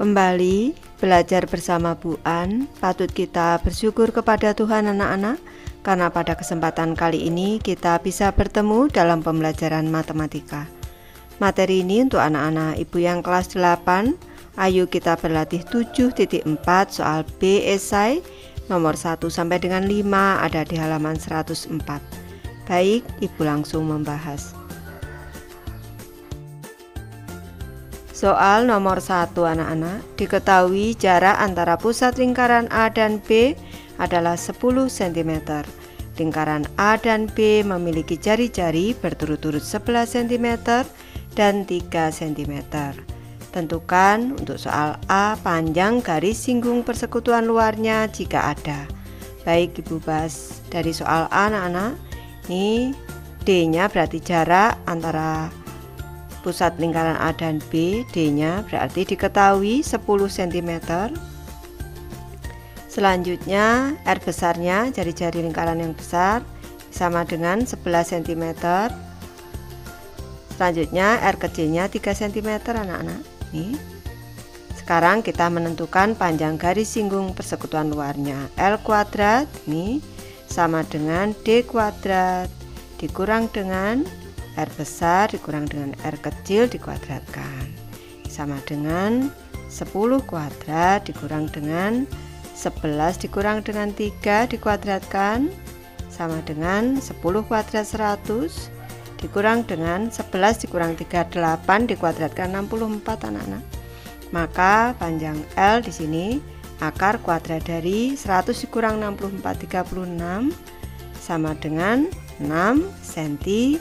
Kembali belajar bersama Bu An. Patut kita bersyukur kepada Tuhan anak-anak, karena pada kesempatan kali ini kita bisa bertemu dalam pembelajaran matematika. Materi ini untuk anak-anak ibu yang kelas 8. Ayo kita berlatih 7.4 soal B esai nomor 1 sampai dengan 5 ada di halaman 104. Baik, ibu langsung membahas. Soal nomor 1 anak-anak, diketahui jarak antara pusat lingkaran A dan B adalah 10 cm. Lingkaran A dan B memiliki jari-jari berturut-turut 11 cm dan 3 cm. Tentukan untuk soal A panjang garis singgung persekutuan luarnya jika ada. Baik, ibu bahas dari soal A anak-anak. Ini D-nya berarti jarak antara pusat lingkaran A dan B, D-nya berarti diketahui 10 cm. Selanjutnya R besarnya, jari-jari lingkaran yang besar, sama dengan 11 cm. Selanjutnya R kecilnya 3 cm anak-anak. Nih. Sekarang kita menentukan panjang garis singgung persekutuan luarnya. L kuadrat ini sama dengan D kuadrat dikurang dengan R besar dikurang dengan R kecil dikuadratkan, sama dengan 10 kuadrat dikurang dengan 11 dikurang dengan 3 dikuadratkan, sama dengan 10 kuadrat 100 dikurang dengan 11 dikurang 3 8 dikuadratkan 64 anak-anak. Maka panjang L di sini akar kuadrat dari 100 dikurang 64 36 sama dengan 6 cm.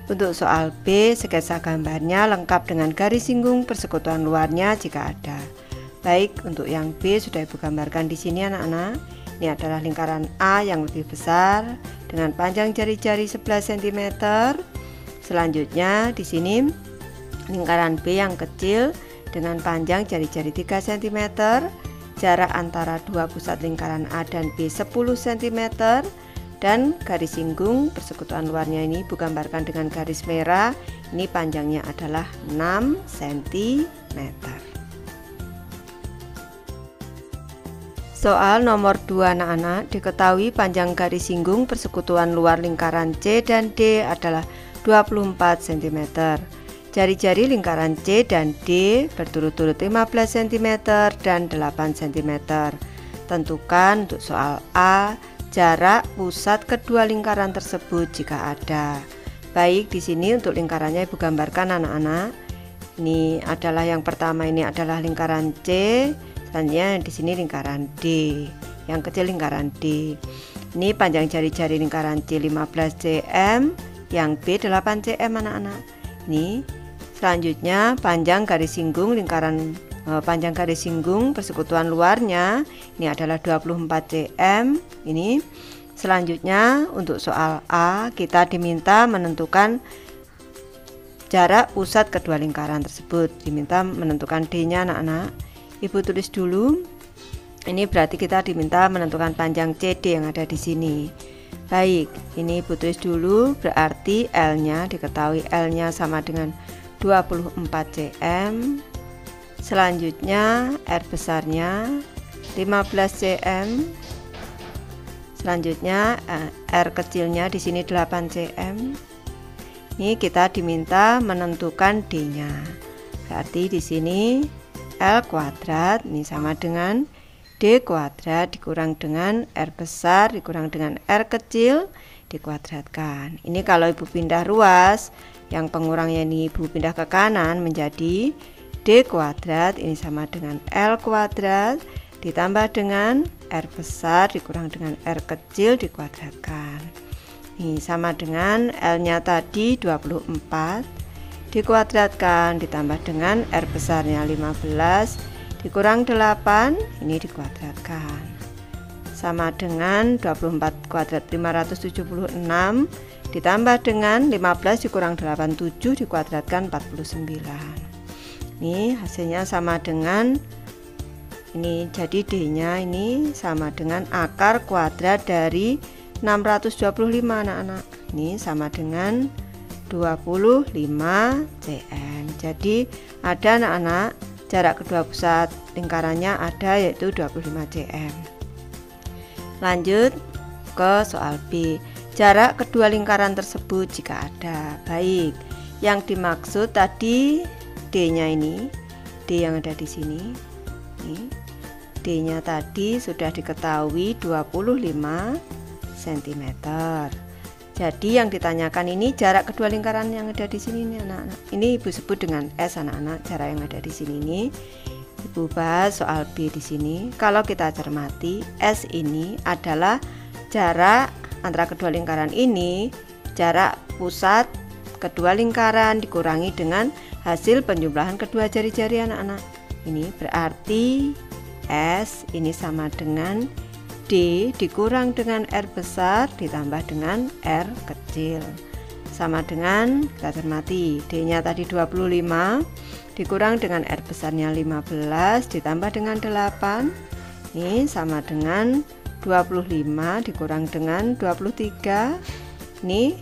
Untuk soal B, sketsa gambarnya lengkap dengan garis singgung persekutuan luarnya jika ada. Baik, untuk yang B sudah ibu gambarkan di sini anak-anak. Ini adalah lingkaran A yang lebih besar dengan panjang jari-jari 11 cm. Selanjutnya di sini lingkaran B yang kecil dengan panjang jari-jari 3 cm. Jarak antara dua pusat lingkaran A dan B 10 cm. Dan garis singgung persekutuan luarnya ini ibu gambarkan dengan garis merah. Ini panjangnya adalah 6 cm. Soal nomor 2 anak-anak, diketahui panjang garis singgung persekutuan luar lingkaran C dan D adalah 24 cm. Jari-jari lingkaran C dan D berturut-turut 15 cm dan 8 cm. Tentukan untuk soal A jarak pusat kedua lingkaran tersebut jika ada. Baik, di sini untuk lingkarannya ibu gambarkan anak-anak. Ini adalah yang pertama, ini adalah lingkaran C. Selanjutnya di sini lingkaran D. Yang kecil lingkaran D. Ini panjang jari-jari lingkaran C 15 cm, yang B 8 cm anak-anak. Ini selanjutnya panjang garis singgung lingkaran panjang garis singgung persekutuan luarnya ini adalah 24 cm. Ini selanjutnya untuk soal A kita diminta menentukan jarak pusat kedua lingkaran tersebut, diminta menentukan D-nya anak-anak. Ibu tulis dulu. Ini berarti kita diminta menentukan panjang CD yang ada di sini. Baik, ini ibu tulis dulu, berarti L-nya diketahui L-nya sama dengan 24 cm. Selanjutnya R besarnya 15 cm. Selanjutnya R kecilnya di sini 8 cm. Ini kita diminta menentukan D-nya. Berarti di sini L kuadrat ini sama dengan D kuadrat dikurang dengan R besar dikurang dengan R kecil dikuadratkan. Ini kalau ibu pindah ruas, yang pengurangnya ini ibu pindah ke kanan menjadi D kuadrat ini sama dengan L kuadrat ditambah dengan R besar dikurang dengan R kecil dikuadratkan. Ini sama dengan L-nya tadi 24 dikuadratkan ditambah dengan R besarnya 15 dikurang 8 ini dikuadratkan. Sama dengan 24 kuadrat 576 ditambah dengan 15 dikurang 87 dikuadratkan 49. Ini hasilnya sama dengan ini, jadi D-nya ini sama dengan akar kuadrat dari 625 anak-anak. Ini sama dengan 25 cm. Jadi ada anak-anak jarak kedua pusat lingkarannya ada yaitu 25 cm. Lanjut ke soal B. Jarak kedua lingkaran tersebut jika ada. Baik, yang dimaksud tadi D-nya ini, D yang ada di sini. D-nya tadi sudah diketahui 25 cm. Jadi yang ditanyakan ini jarak kedua lingkaran yang ada di sini nih anak-anak. Ini Ibu sebut dengan S anak-anak, jarak yang ada di sini ini. Ibu bahas soal B di sini. Kalau kita cermati, S ini adalah jarak antara kedua lingkaran ini, jarak pusat kedua lingkaran dikurangi dengan hasil penjumlahan kedua jari-jari anak-anak. Ini berarti S ini sama dengan D dikurang dengan R besar ditambah dengan R kecil, sama dengan, kita cermati, D nya tadi 25 dikurang dengan R besarnya 15 ditambah dengan 8, ini sama dengan 25 dikurang dengan 23, ini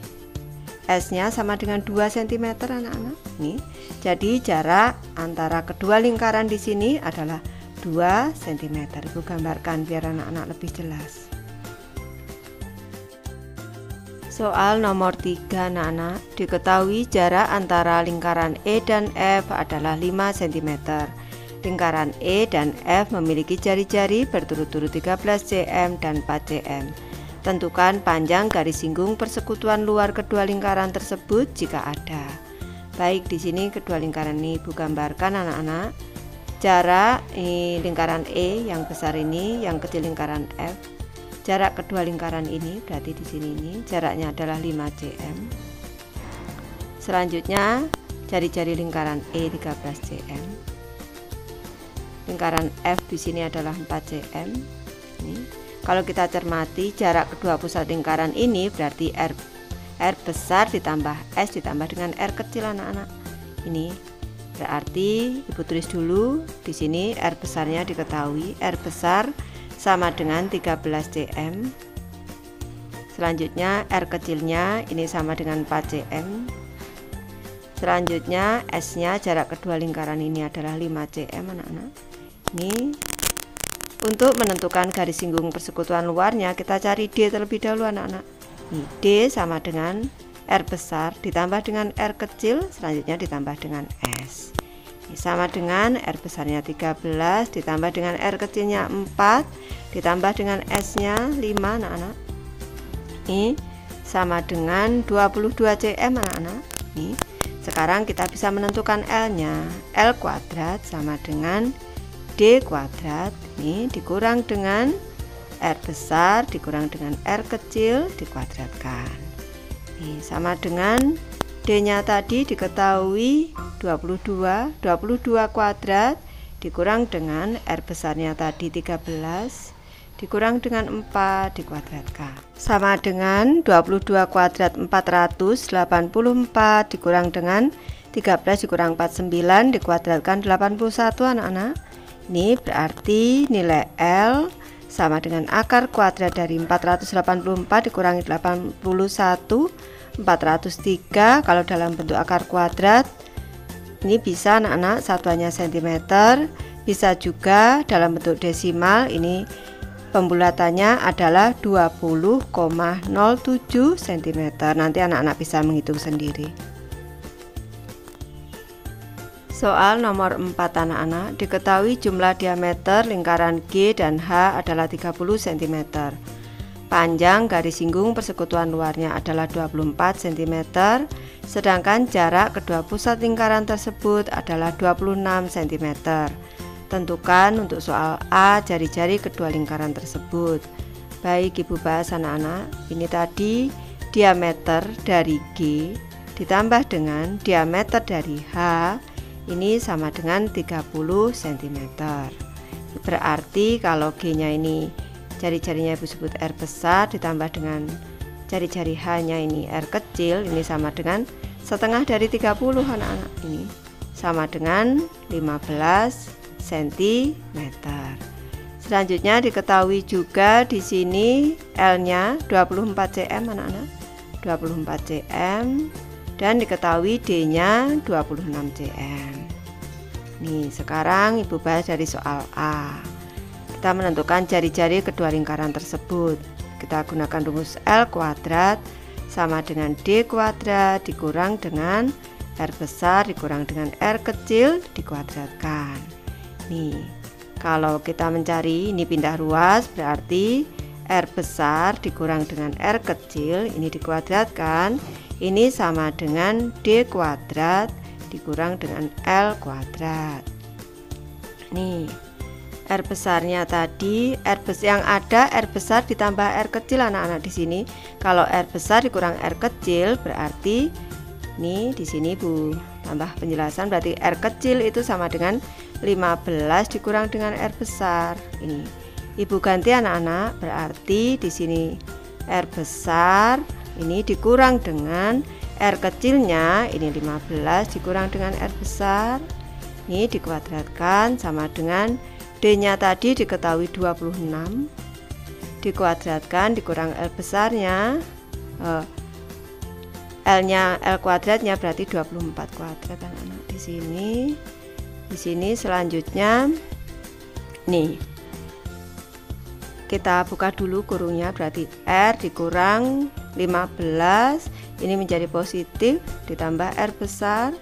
S nya sama dengan 2 cm anak-anak. Nih, jadi jarak antara kedua lingkaran di sini adalah 2 cm. Ibu gambarkan biar anak-anak lebih jelas. Soal nomor 3 anak-anak, diketahui jarak antara lingkaran E dan F adalah 5 cm. Lingkaran E dan F memiliki jari-jari berturut-turut 13 cm dan 4 cm. Tentukan panjang garis singgung persekutuan luar kedua lingkaran tersebut jika ada. Baik, di sini kedua lingkaran ini Ibu gambarkan anak-anak. Jarak lingkaran E yang besar ini, yang kecil lingkaran F. Jarak kedua lingkaran ini berarti di sini ini jaraknya adalah 5 cm. Selanjutnya jari-jari lingkaran E 13 cm. Lingkaran F di sini adalah 4 cm. Ini. Kalau kita cermati jarak kedua pusat lingkaran ini berarti R besar ditambah S ditambah dengan R kecil anak-anak. Ini berarti Ibu tulis dulu di sini R besarnya diketahui, R besar sama dengan 13 cm. Selanjutnya R kecilnya ini sama dengan 4 cm. Selanjutnya S-nya jarak kedua lingkaran ini adalah 5 cm anak-anak. Ini untuk menentukan garis singgung persekutuan luarnya kita cari D terlebih dahulu anak-anak. D sama dengan R besar ditambah dengan R kecil, selanjutnya ditambah dengan S. Ini sama dengan R besarnya 13 ditambah dengan R kecilnya 4 ditambah dengan S-nya 5 anak-anak. Ini sama dengan 22 cm anak-anak. Nih, sekarang kita bisa menentukan L-nya. L kuadrat sama dengan D kuadrat. Ini dikurang dengan R besar dikurang dengan R kecil dikuadratkan. Ini sama dengan D-nya tadi diketahui 22 kuadrat dikurang dengan R besarnya tadi 13 dikurang dengan 4 dikuadratkan. Sama dengan 22 kuadrat 484 dikurang dengan 13 dikurang 49 dikuadratkan 81 anak-anak. Ini berarti nilai L sama dengan akar kuadrat dari 484 dikurangi 81, 403. Kalau dalam bentuk akar kuadrat ini bisa anak-anak satuannya cm, bisa juga dalam bentuk desimal. Ini pembulatannya adalah 20,07 cm. Nanti anak-anak bisa menghitung sendiri. Soal nomor 4 anak-anak, diketahui jumlah diameter lingkaran G dan H adalah 30 cm. Panjang garis singgung persekutuan luarnya adalah 24 cm, sedangkan jarak kedua pusat lingkaran tersebut adalah 26 cm. Tentukan untuk soal A jari-jari kedua lingkaran tersebut. Baik, Ibu bahas anak-anak. Ini tadi diameter dari G ditambah dengan diameter dari H. Ini sama dengan 30 cm. Berarti kalau G-nya ini jari-jarinya Ibu sebut R besar ditambah dengan jari-jari H-nya ini R kecil, ini sama dengan setengah dari 30 anak-anak. Ini sama dengan 15 cm. Selanjutnya diketahui juga di sini L-nya 24 cm anak-anak. 24 cm dan diketahui D-nya 26 cm. Nih, sekarang Ibu bahas dari soal A. Kita menentukan jari-jari kedua lingkaran tersebut. Kita gunakan rumus L kuadrat sama dengan D kuadrat dikurang dengan R besar dikurang dengan R kecil dikuadratkan. Nih, kalau kita mencari ini pindah ruas, berarti R besar dikurang dengan R kecil ini dikuadratkan, ini sama dengan D kuadrat dikurang dengan L kuadrat. Nih, R besarnya tadi, yang ada R besar ditambah R kecil anak-anak di sini. Kalau R besar dikurang R kecil berarti nih di sini Bu tambah penjelasan, berarti R kecil itu sama dengan 15 dikurang dengan R besar. Ini Ibu ganti anak-anak, berarti di sini R besar ini dikurang dengan R kecilnya, ini 15 dikurang dengan R besar, ini dikuadratkan sama dengan D-nya tadi diketahui 26, dikuadratkan dikurang L besarnya, L kuadratnya berarti 24 kuadrat anak-anak di sini. Di sini selanjutnya nih kita buka dulu kurungnya, berarti R dikurang 15 ini menjadi positif ditambah R besar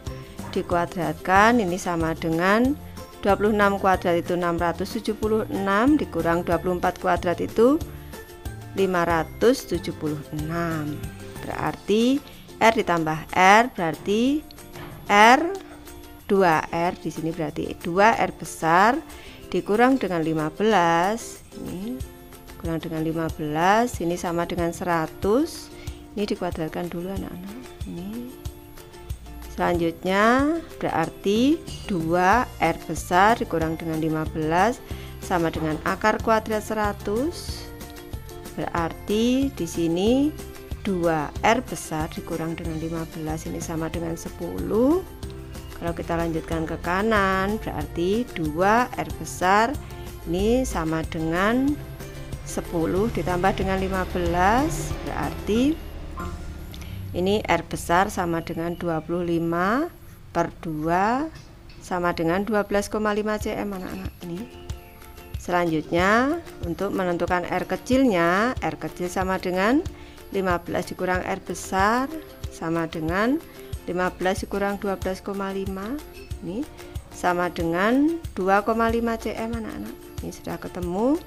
dikuadratkan, ini sama dengan 26 kuadrat itu 676 dikurang 24 kuadrat itu 576, berarti R ditambah R berarti R 2R di sini, berarti 2R besar dikurang dengan 15 ini kurang dengan 15 ini sama dengan 100, ini dikuadratkan dulu anak-anak. Ini selanjutnya berarti 2R besar dikurang dengan 15 sama dengan akar kuadrat 100, berarti di sini 2R besar dikurang dengan 15 ini sama dengan 10. Kalau kita lanjutkan ke kanan berarti 2R besar ini sama dengan 10 ditambah dengan 15, berarti ini R besar sama dengan 25/2 sama dengan 12,5 cm anak-anak. Ini selanjutnya untuk menentukan R kecilnya, R kecil sama dengan 15 dikurang R besar sama dengan 15 dikurang 12,5, ini sama dengan 2,5 cm anak-anak. Ini sudah ketemu,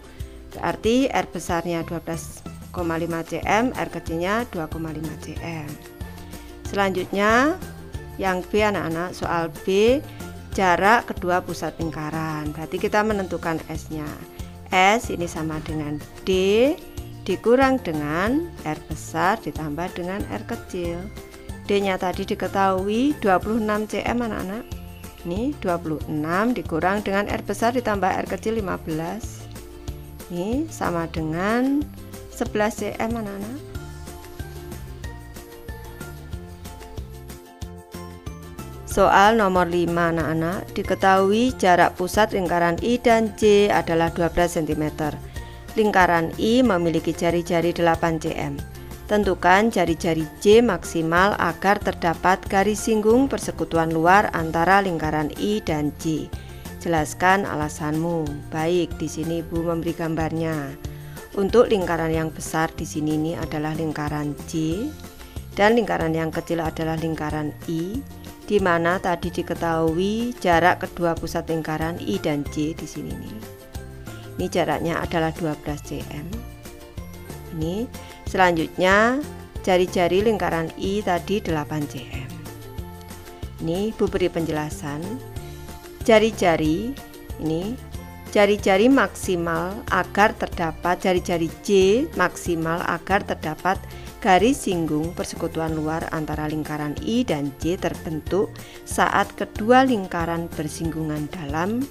berarti R besarnya 12,5 cm, R kecilnya 2,5 cm. Selanjutnya yang B anak-anak, soal B jarak kedua pusat lingkaran, berarti kita menentukan S-nya. S ini sama dengan D dikurang dengan R besar ditambah dengan R kecil. D-nya tadi diketahui 26 cm anak-anak. Ini 26 dikurang dengan R besar ditambah R kecil 15. Ini sama dengan 11 cm anak-anak. Soal nomor 5 anak-anak, diketahui jarak pusat lingkaran I dan J adalah 12 cm. Lingkaran I memiliki jari-jari 8 cm. Tentukan jari-jari J maksimal agar terdapat garis singgung persekutuan luar antara lingkaran I dan J. Jelaskan alasanmu. Baik, di sini Ibu memberi gambarnya. Untuk lingkaran yang besar di sini ini adalah lingkaran J dan lingkaran yang kecil adalah lingkaran I, di mana tadi diketahui jarak kedua pusat lingkaran I dan J di sini nih. Ini jaraknya adalah 12 cm. Ini selanjutnya jari-jari lingkaran I tadi 8 cm. Ini Ibu beri penjelasan. Jari-jari ini jari-jari maksimal agar terdapat jari-jari J maksimal agar terdapat garis singgung persekutuan luar antara lingkaran I dan J terbentuk saat kedua lingkaran bersinggungan dalam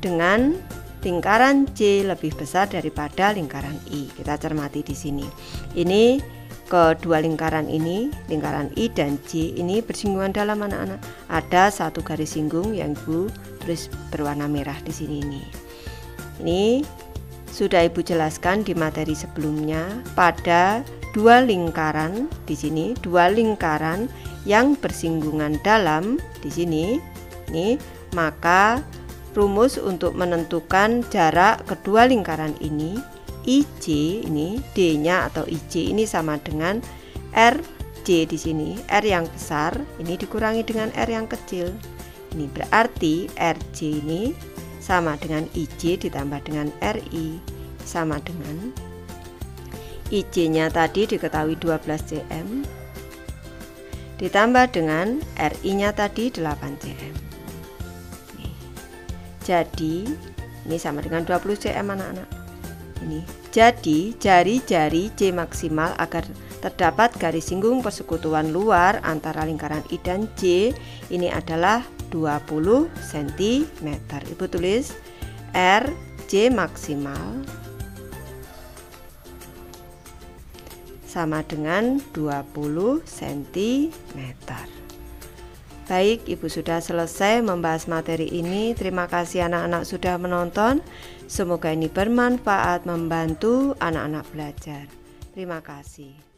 dengan lingkaran J lebih besar daripada lingkaran I. Kita cermati di sini. Ini kedua lingkaran ini, lingkaran I dan J ini bersinggungan dalam anak-anak. Ada satu garis singgung yang Ibu tulis berwarna merah di sini ini. Ini sudah Ibu jelaskan di materi sebelumnya pada dua lingkaran di sini, dua lingkaran yang bersinggungan dalam di sini ini, maka rumus untuk menentukan jarak kedua lingkaran ini, IJ ini, D-nya atau IJ ini sama dengan RJ di sini. R yang besar ini dikurangi dengan R yang kecil. Ini berarti RJ ini sama dengan IJ ditambah dengan RI, sama dengan IJ-nya tadi diketahui 12 cm ditambah dengan RI-nya tadi 8 cm. Jadi ini sama dengan 20 cm anak-anak. Ini jadi jari-jari J maksimal agar terdapat garis singgung persekutuan luar antara lingkaran I dan J ini adalah 20 cm. Ibu tulis R J maksimal sama dengan 20 cm. Baik, Ibu sudah selesai membahas materi ini. Terima kasih anak-anak sudah menonton. Semoga ini bermanfaat membantu anak-anak belajar. Terima kasih.